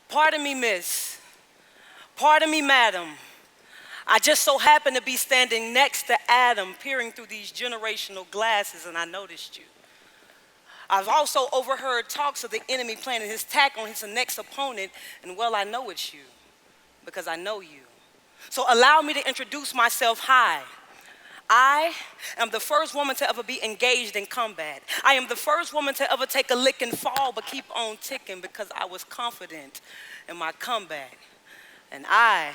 Pardon me, miss. Pardon me, madam. I just so happened to be standing next to Adam, peering through these generational glasses, and I noticed you. I've also overheard talks of the enemy planning his attack on his next opponent, and well, I know it's you, because I know you. So allow me to introduce myself. Hi. I am the first woman to ever be engaged in combat. I am the first woman to ever take a lick and fall, but keep on ticking because I was confident in my comeback. And I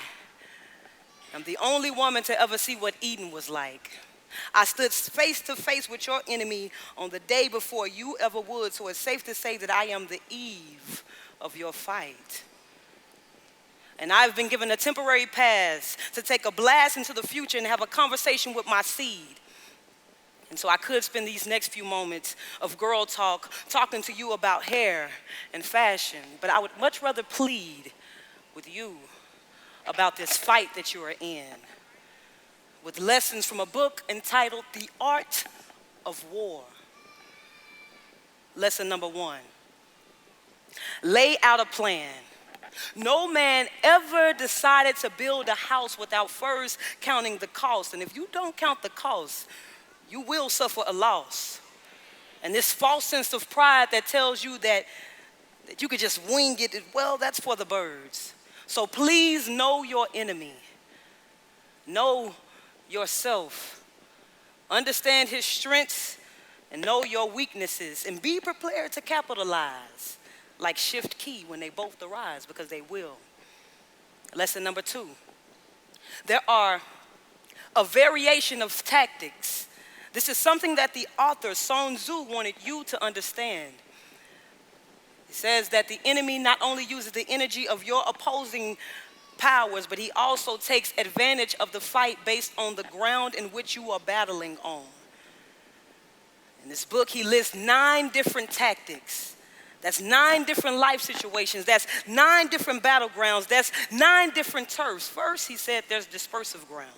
am the only woman to ever see what Eden was like. I stood face to face with your enemy on the day before you ever would, so it's safe to say that I am the Eve of your fight. And I've been given a temporary pass to take a blast into the future and have a conversation with my seed. And so I could spend these next few moments of girl talk talking to you about hair and fashion, but I would much rather plead with you about this fight that you are in, with lessons from a book entitled The Art of War. Lesson number 1, lay out a plan. No man ever decided to build a house without first counting the cost. And if you don't count the cost, you will suffer a loss. And this false sense of pride that tells you that you could just wing it, well, that's for the birds. So please know your enemy. Know yourself. Understand his strengths and know your weaknesses. And be prepared to capitalize. Like shift key when they both arise, because they will. Lesson number 2. There are a variation of tactics. This is something that the author Sun Tzu wanted you to understand. He says that the enemy not only uses the energy of your opposing powers, but he also takes advantage of the fight based on the ground in which you are battling on. In this book, he lists 9 different tactics. That's 9 different life situations. That's 9 different battlegrounds. That's 9 different turfs. First, he said there's dispersive ground.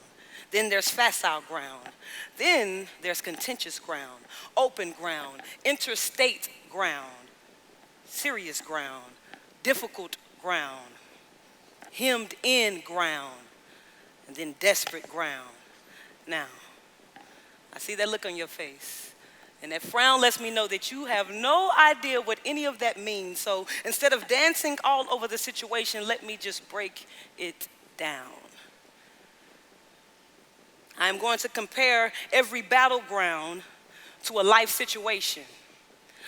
Then there's facile ground. Then there's contentious ground, open ground, interstate ground, serious ground, difficult ground, hemmed in ground, and then desperate ground. Now, I see that look on your face. And that frown lets me know that you have no idea what any of that means. So instead of dancing all over the situation, let me just break it down. I'm going to compare every battleground to a life situation,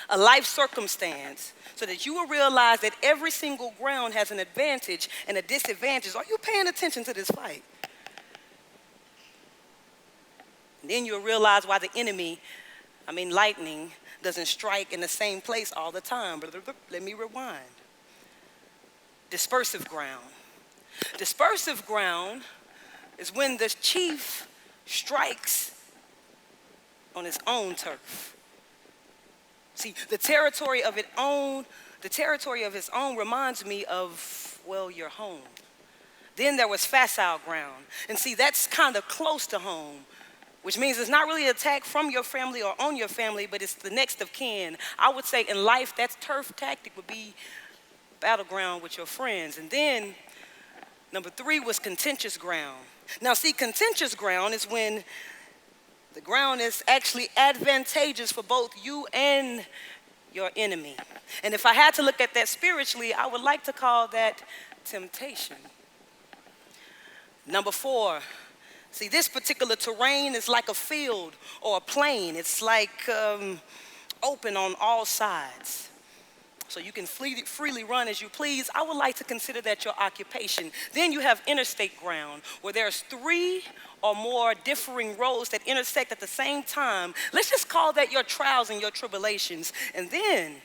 a life circumstance, so that you will realize that every single ground has an advantage and a disadvantage. Are you paying attention to this fight? And then you'll realize why the enemy, lightning, doesn't strike in the same place all the time. But let me rewind. Dispersive ground. Dispersive ground is when the chief strikes on his own turf. See, the territory of his own reminds me of, well, your home. Then there was facile ground. And see, that's kind of close to home, which means it's not really an attack from your family or on your family, but it's the next of kin. I would say in life, that turf tactic would be battleground with your friends. And then number 3 was contentious ground. Now see, contentious ground is when the ground is actually advantageous for both you and your enemy. And if I had to look at that spiritually, I would like to call that temptation. Number 4, see, this particular terrain is like a field or a plain. It's like open on all sides. So you can freely run as you please. I would like to consider that your occupation. Then you have interstate ground, where there's 3 or more differing roads that intersect at the same time. Let's just call that your trials and your tribulations. And then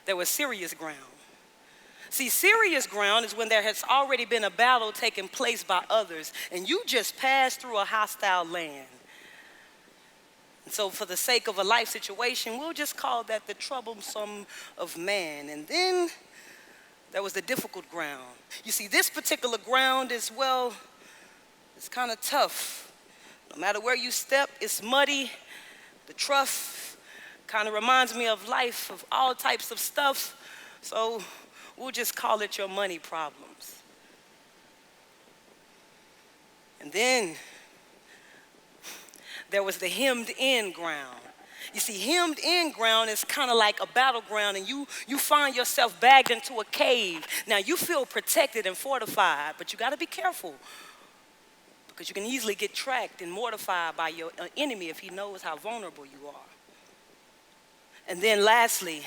there was serious ground. See, serious ground is when there has already been a battle taking place by others, and you just passed through a hostile land. And so for the sake of a life situation, we'll just call that the troublesome of man. And then there was the difficult ground. You see, this particular ground is, well, it's kind of tough. No matter where you step, it's muddy. The trough kind of reminds me of life, of all types of stuff. So We'll just call it your money problems. And then there was the hemmed in ground. You see, hemmed in ground is kind of like a battleground, and you find yourself bagged into a cave. Now, you feel protected and fortified, but you got to be careful because you can easily get tracked and mortified by your enemy if he knows how vulnerable you are. And then lastly,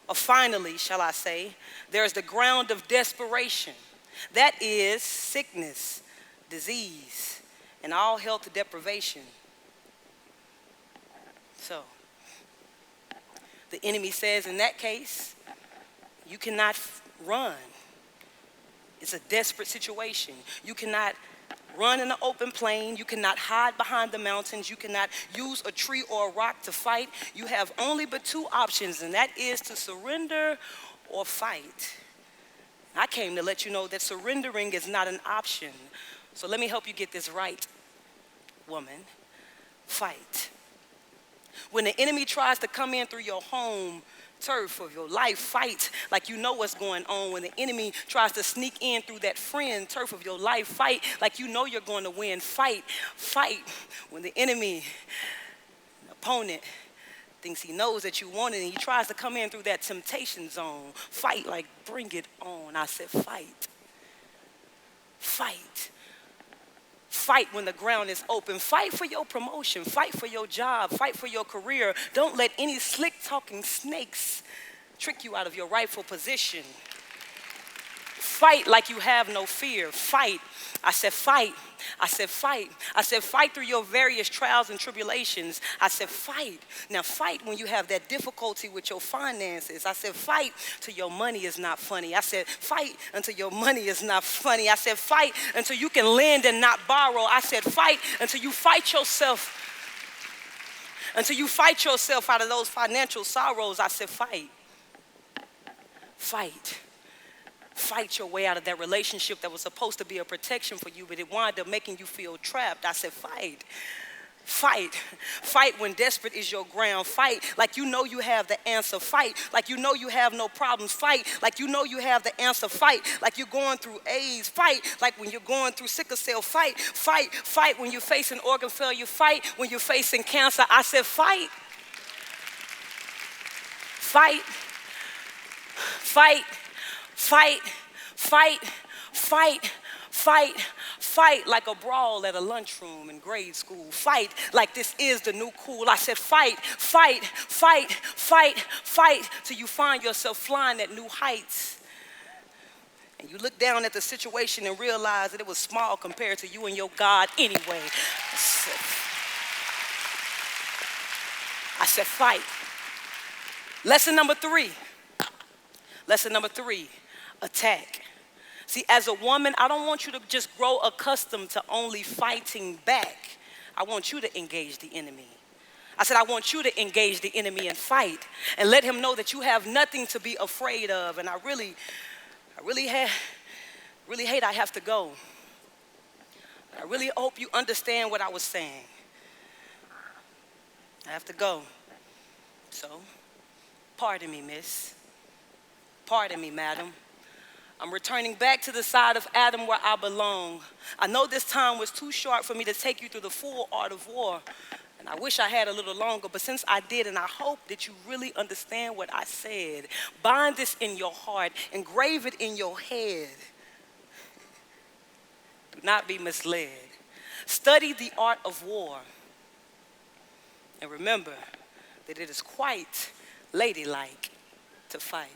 or finally, shall I say, there's the ground of desperation. That is sickness, disease, and all health deprivation. So, the enemy says in that case, you cannot run. It's a desperate situation. You cannot run in the open plain. You cannot hide behind the mountains. You cannot use a tree or a rock to fight. You have only but two options, and that is to surrender or fight. I came to let you know that surrendering is not an option. So let me help you get this right, woman. Fight. When the enemy tries to come in through your home turf of your life, fight like you know what's going on. When the enemy tries to sneak in through that friend turf of your life, fight like you know you're going to win. Fight. When the enemy, opponent, thinks he knows that you want it and he tries to come in through that temptation zone, fight like bring it on. I said fight. Fight when the ground is open. Fight for your promotion. Fight for your job. Fight for your career. Don't let any slick talking snakes trick you out of your rightful position. Fight like you have no fear. Fight. I said fight. I said fight. I said fight through your various trials and tribulations. I said fight. Now fight when you have that difficulty with your finances. I said fight till your money is not funny. I said fight until your money is not funny. I said fight until you can lend and not borrow. I said fight until you fight yourself. Until you fight yourself out of those financial sorrows. I said fight. Fight your way out of that relationship that was supposed to be a protection for you, but it wound up making you feel trapped. I said, fight. Fight when desperate is your ground. Fight like you know you have the answer. Fight like you know you have no problems. Fight like you know you have the answer. Fight like you're going through AIDS. Fight like when you're going through sickle cell. Fight when you're facing organ failure. Fight when you're facing cancer. I said, fight. Fight like a brawl at a lunchroom in grade school. Fight like this is the new cool. I said fight till you find yourself flying at new heights. And you look down at the situation and realize that it was small compared to you and your God anyway. I said fight. Lesson number three, attack. See, as a woman, I don't want you to just grow accustomed to only fighting back. I want you to engage the enemy. I said, I want you to engage the enemy and fight and let him know that you have nothing to be afraid of. And I really hate I have to go. I really hope you understand what I was saying. I have to go. So, pardon me, miss. Pardon me, madam. I'm returning back to the side of Adam where I belong. I know this time was too short for me to take you through the full art of war, and I wish I had a little longer, but since I did, and I hope that you really understand what I said, bind this in your heart, engrave it in your head. Do not be misled. Study the art of war, and remember that it is quite ladylike to fight.